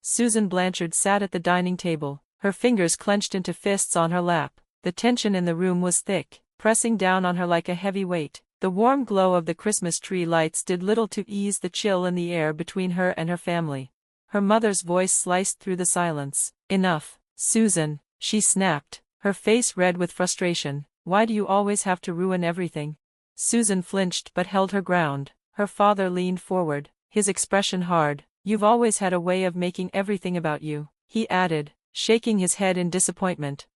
Susan Blanchard sat at the dining table, her fingers clenched into fists on her lap. The tension in the room was thick, pressing down on her like a heavy weight. The warm glow of the Christmas tree lights did little to ease the chill in the air between her and her family. Her mother's voice sliced through the silence. "Enough, Susan," she snapped, her face red with frustration. "Why do you always have to ruin everything?" Susan flinched but held her ground. Her father leaned forward, his expression hard. "You've always had a way of making everything about you," he added, shaking his head in disappointment.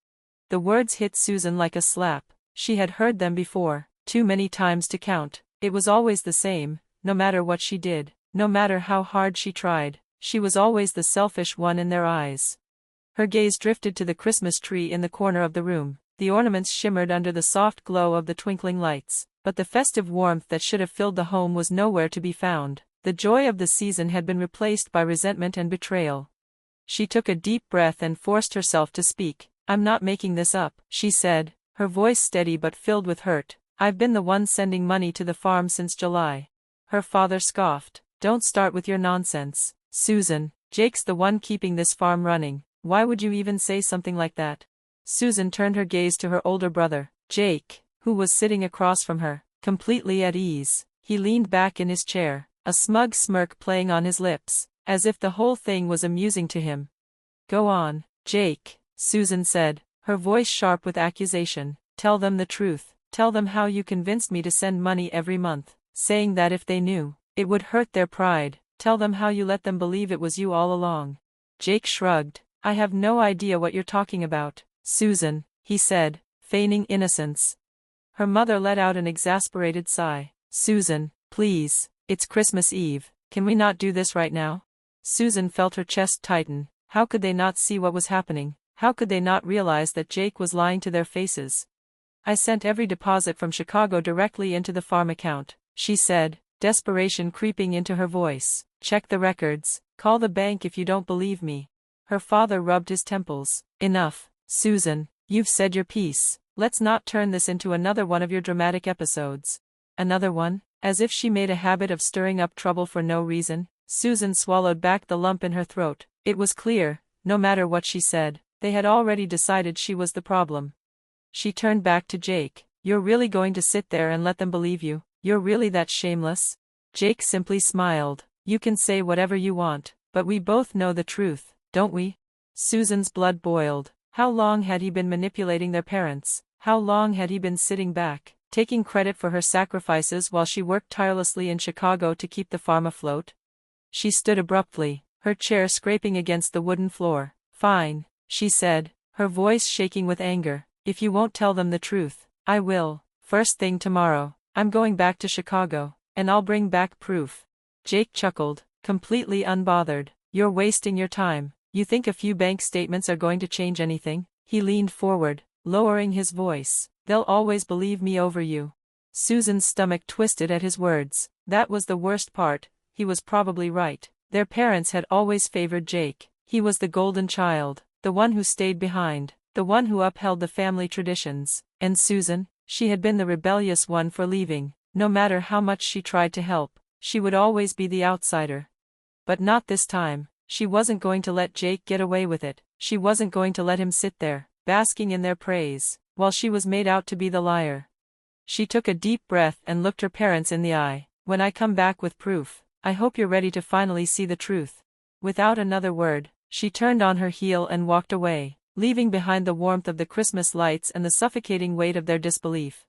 The words hit Susan like a slap. She had heard them before, too many times to count. It was always the same, no matter what she did, no matter how hard she tried. She was always the selfish one in their eyes. Her gaze drifted to the Christmas tree in the corner of the room. The ornaments shimmered under the soft glow of the twinkling lights, but the festive warmth that should have filled the home was nowhere to be found. The joy of the season had been replaced by resentment and betrayal. She took a deep breath and forced herself to speak. "I'm not making this up," she said, her voice steady but filled with hurt. "I've been the one sending money to the farm since July." Her father scoffed. "Don't start with your nonsense, Susan. Jake's the one keeping this farm running. Why would you even say something like that?" Susan turned her gaze to her older brother, Jake, who was sitting across from her, completely at ease. He leaned back in his chair, a smug smirk playing on his lips, as if the whole thing was amusing to him. "Go on, Jake," Susan said, her voice sharp with accusation. "Tell them the truth. Tell them how you convinced me to send money every month, saying that if they knew, it would hurt their pride. Tell them how you let them believe it was you all along." Jake shrugged. "I have no idea what you're talking about, Susan," he said, feigning innocence. Her mother let out an exasperated sigh. "Susan, please, it's Christmas Eve. Can we not do this right now?" Susan felt her chest tighten. How could they not see what was happening? How could they not realize that Jake was lying to their faces? "I sent every deposit from Chicago directly into the farm account," she said, desperation creeping into her voice. "Check the records. Call the bank if you don't believe me." Her father rubbed his temples. "Enough, Susan. You've said your piece. Let's not turn this into another one of your dramatic episodes." "Another one?" As if she made a habit of stirring up trouble for no reason, Susan swallowed back the lump in her throat. It was clear, no matter what she said, they had already decided she was the problem. She turned back to Jake. "You're really going to sit there and let them believe you? You're really that shameless?" Jake simply smiled. "You can say whatever you want, but we both know the truth, don't we?" Susan's blood boiled. How long had he been manipulating their parents? How long had he been sitting back, taking credit for her sacrifices while she worked tirelessly in Chicago to keep the farm afloat? She stood abruptly, her chair scraping against the wooden floor. "Fine," she said, her voice shaking with anger. "If you won't tell them the truth, I will. First thing tomorrow, I'm going back to Chicago, and I'll bring back proof." Jake chuckled, completely unbothered. "You're wasting your time. You think a few bank statements are going to change anything?" He leaned forward, lowering his voice. "They'll always believe me over you." Susan's stomach twisted at his words. That was the worst part. He was probably right. Their parents had always favored Jake. He was the golden child, the one who stayed behind, the one who upheld the family traditions. And Susan, she had been the rebellious one for leaving. No matter how much she tried to help, she would always be the outsider. But not this time. She wasn't going to let Jake get away with it. She wasn't going to let him sit there, basking in their praise, while she was made out to be the liar. She took a deep breath and looked her parents in the eye. "When I come back with proof, I hope you're ready to finally see the truth." Without another word, she turned on her heel and walked away, leaving behind the warmth of the Christmas lights and the suffocating weight of their disbelief.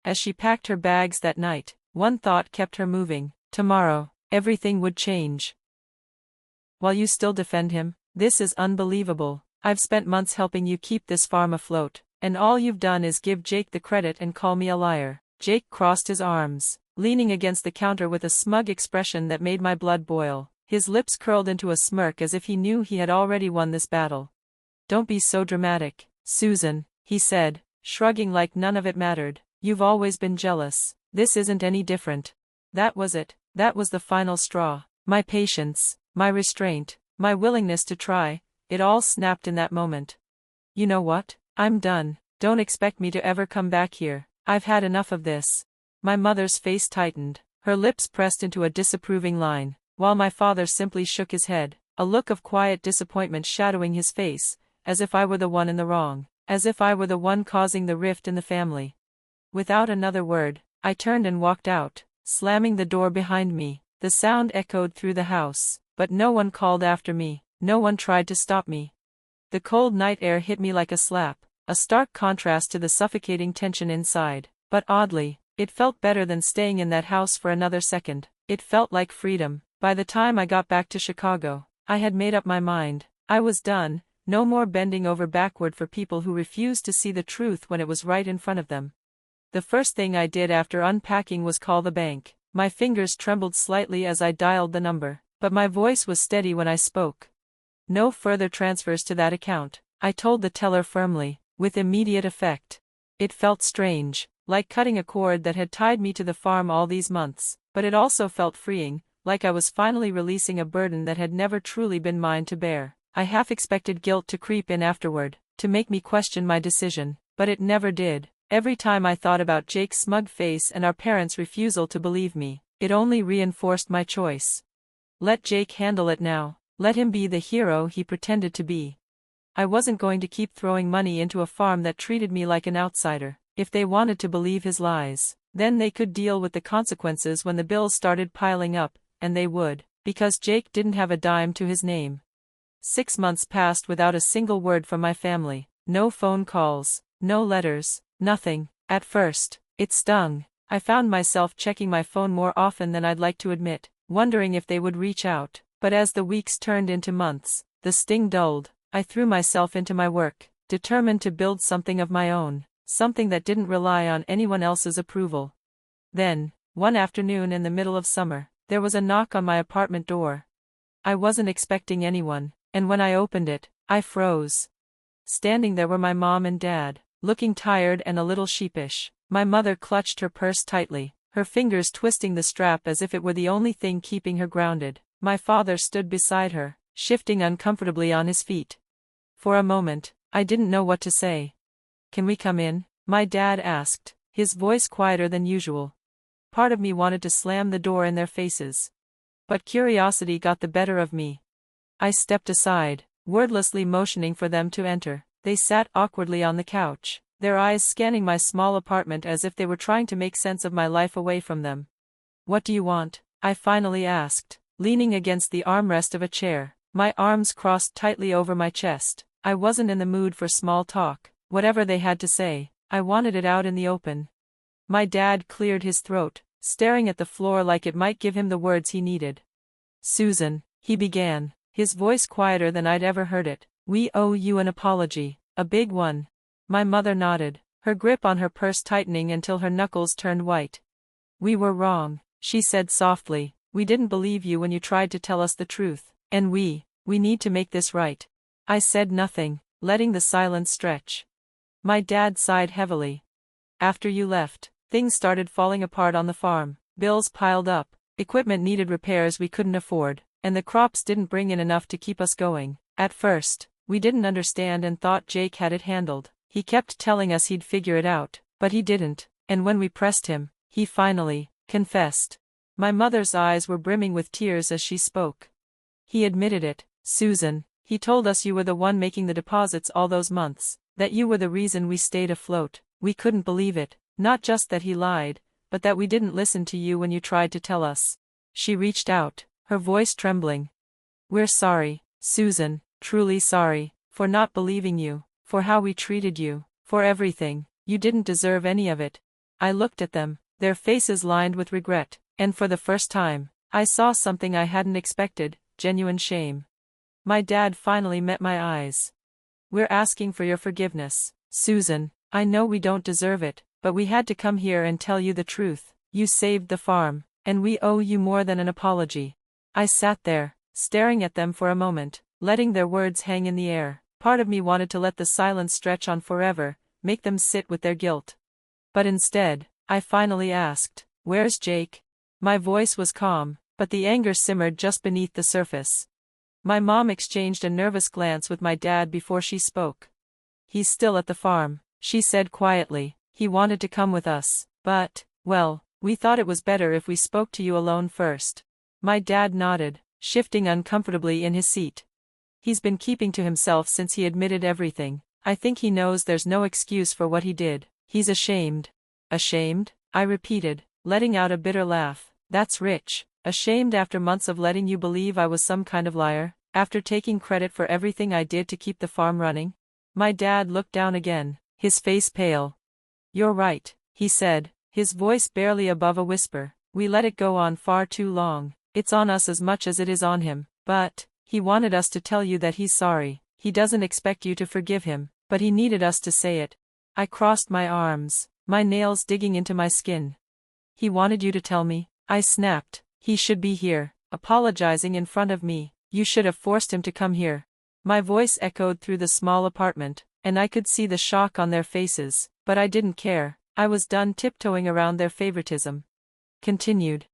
As she packed her bags that night, one thought kept her moving. Tomorrow, everything would change. "While you still defend him? This is unbelievable. I've spent months helping you keep this farm afloat, and all you've done is give Jake the credit and call me a liar." Jake crossed his arms, leaning against the counter with a smug expression that made my blood boil. His lips curled into a smirk as if he knew he had already won this battle. "Don't be so dramatic, Susan," he said, shrugging like none of it mattered. "You've always been jealous. This isn't any different." That was it. That was the final straw. My patience, my restraint, my willingness to try, it all snapped in that moment. "You know what? I'm done. Don't expect me to ever come back here. I've had enough of this." My mother's face tightened, her lips pressed into a disapproving line, while my father simply shook his head. a look of quiet disappointment shadowing his face, as if I were the one in the wrong, as if I were the one causing the rift in the family. Without another word, I turned and walked out, slamming the door behind me. The sound echoed through the house, but no one called after me, no one tried to stop me. The cold night air hit me like a slap, a stark contrast to the suffocating tension inside, but oddly, it felt better than staying in that house for another second. It felt like freedom. By the time I got back to Chicago, I had made up my mind. I was done, no more bending over backward for people who refused to see the truth when it was right in front of them. The first thing I did after unpacking was call the bank. My fingers trembled slightly as I dialed the number, but my voice was steady when I spoke. No further transfers to that account, I told the teller firmly, with immediate effect. It felt strange, like cutting a cord that had tied me to the farm all these months, but it also felt freeing, like I was finally releasing a burden that had never truly been mine to bear. I half expected guilt to creep in afterward, to make me question my decision, but it never did. Every time I thought about Jake's smug face and our parents' refusal to believe me, it only reinforced my choice. Let Jake handle it now. Let him be the hero he pretended to be. I wasn't going to keep throwing money into a farm that treated me like an outsider. If they wanted to believe his lies, then they could deal with the consequences when the bills started piling up, and they would, because Jake didn't have a dime to his name. 6 months passed without a single word from my family. No phone calls, no letters, nothing. At first, it stung. I found myself checking my phone more often than I'd like to admit, wondering if they would reach out. But as the weeks turned into months, the sting dulled. I threw myself into my work, determined to build something of my own, something that didn't rely on anyone else's approval. Then, one afternoon in the middle of summer, there was a knock on my apartment door. I wasn't expecting anyone, and when I opened it, I froze. Standing there were my mom and dad, looking tired and a little sheepish. My mother clutched her purse tightly, her fingers twisting the strap as if it were the only thing keeping her grounded. My father stood beside her, shifting uncomfortably on his feet. For a moment, I didn't know what to say. "Can we come in?" my dad asked, his voice quieter than usual. Part of me wanted to slam the door in their faces. But curiosity got the better of me. I stepped aside, wordlessly motioning for them to enter. They sat awkwardly on the couch, their eyes scanning my small apartment as if they were trying to make sense of my life away from them. "What do you want?" I finally asked, leaning against the armrest of a chair, my arms crossed tightly over my chest. I wasn't in the mood for small talk. Whatever they had to say, I wanted it out in the open. My dad cleared his throat, staring at the floor like it might give him the words he needed. "Susan," he began, his voice quieter than I'd ever heard it, "we owe you an apology, a big one." My mother nodded, her grip on her purse tightening until her knuckles turned white. "We were wrong," she said softly. "We didn't believe you when you tried to tell us the truth, and we need to make this right." I said nothing, letting the silence stretch. My dad sighed heavily. "After you left, things started falling apart on the farm. Bills piled up, equipment needed repairs we couldn't afford, and the crops didn't bring in enough to keep us going. At first, we didn't understand and thought Jake had it handled. He kept telling us he'd figure it out, but he didn't, and when we pressed him, he finally confessed." My mother's eyes were brimming with tears as she spoke. "He admitted it, Susan. He told us you were the one making the deposits all those months, that you were the reason we stayed afloat. We couldn't believe it, not just that he lied, but that we didn't listen to you when you tried to tell us." She reached out, her voice trembling. "We're sorry, Susan, truly sorry, for not believing you, for how we treated you, for everything. You didn't deserve any of it." I looked at them, their faces lined with regret, and for the first time, I saw something I hadn't expected, genuine shame. My dad finally met my eyes. "We're asking for your forgiveness, Susan. I know we don't deserve it, but we had to come here and tell you the truth. You saved the farm, and we owe you more than an apology." I sat there, staring at them for a moment, letting their words hang in the air. Part of me wanted to let the silence stretch on forever, make them sit with their guilt. But instead, I finally asked, "Where's Jake?" My voice was calm, but the anger simmered just beneath the surface. My mom exchanged a nervous glance with my dad before she spoke. "He's still at the farm," she said quietly. "He wanted to come with us, but, well, we thought it was better if we spoke to you alone first." My dad nodded, shifting uncomfortably in his seat. He's been keeping to himself since he admitted everything. I think he knows there's no excuse for what he did. He's ashamed. Ashamed? I repeated, letting out a bitter laugh. That's rich. Ashamed after months of letting you believe I was some kind of liar, after taking credit for everything I did to keep the farm running? My dad looked down again, his face pale. You're right, he said, his voice barely above a whisper. We let it go on far too long. It's on us as much as it is on him. But he wanted us to tell you that he's sorry. He doesn't expect you to forgive him, but he needed us to say it. I crossed my arms, my nails digging into my skin. He wanted you to tell me? I snapped. He should be here, apologizing in front of me. You should have forced him to come here. My voice echoed through the small apartment, and I could see the shock on their faces, but I didn't care. I was done tiptoeing around their favoritism. Continued.